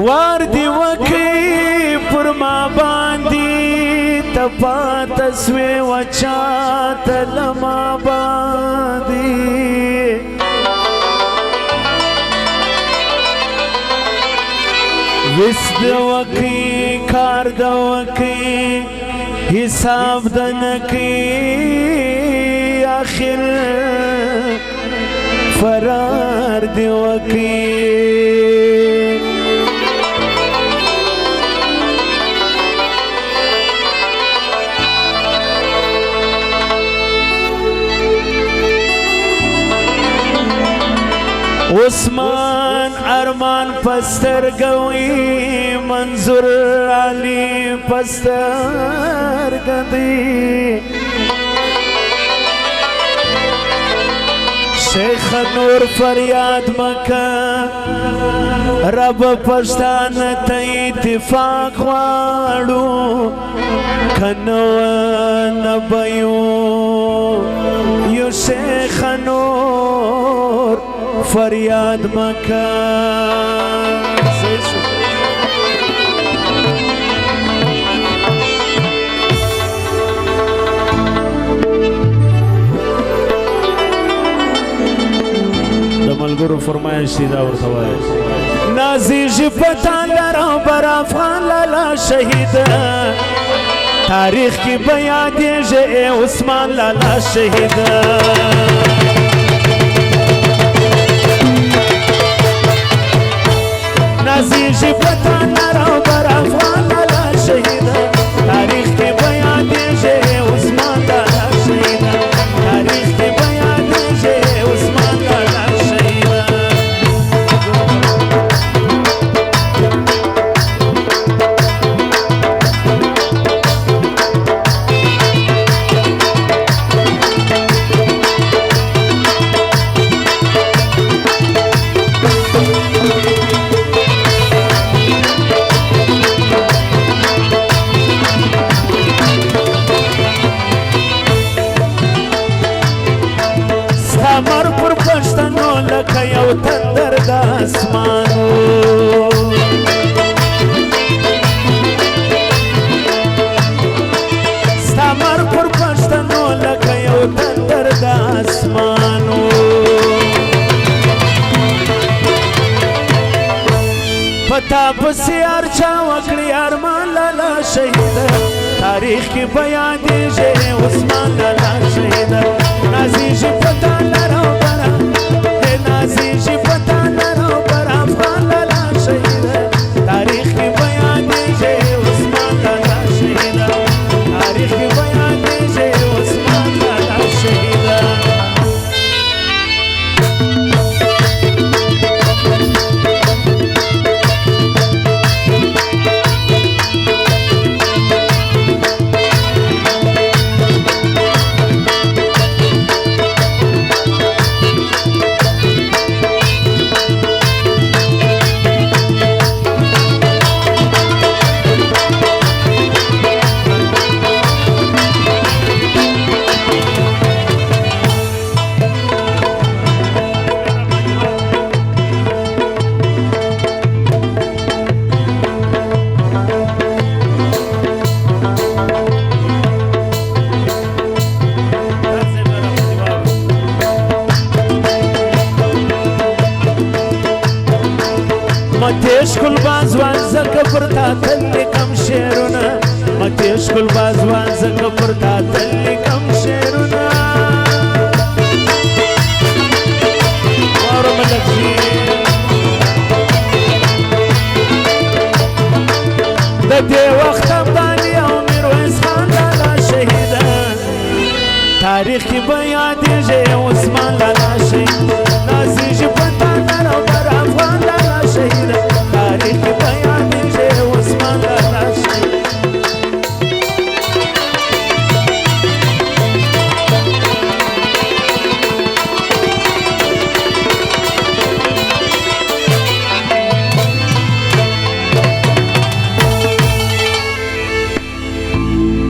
وار دی وکی پر ما باندی تپات سوی وچات لما باندی وس دوکی کار دوکی حساب دنکی آخر فرار دوکی عثمان ارمان پستر گوی منظور علی پستر گدی شیخ نور فریاد مکہ رب پشتان تا اتفاق وارو کنو نبیو یو شیخ نور فریاد مکہ ملګرو فرمایش دی دا ورته وایي نازي ژبتان لرم بر افغان لالا شهید تاریخ کی بیان دیږي عثمان لالا شهید نازي ژبتان لرم بر افغان لالا شهید تاریخ کی بیان دیږي عثمان لالا شهید تاریخ کی بیان دیږي عثمان لالا مر پر پښتنو لکه یو تندر د اسمانو ستا مر پر پښتنو لکه یو تندر د اسمانو پتا پسې هر چا وکړي ارمان لالا شهید تاریخ کې بیان دیږي عثمان لالا شهید نازي ژبتان لرم بر نازي ژبتان لرم بر افغان لالا شهید تاریخ کې بیان دیږي عثمان لالا شهید تاریخ کې بیان دیږي عثمان لالا شهید متیش کل بازوان زکه پر تا تل لیکم شعرونه متیش کل بازوان زکه پر تا تل لیکم شعرونه وارو ملکزی د دې وخت باندې او میرویس خان لالا شهید تاریخ کې بیان دیږي عثمان لالا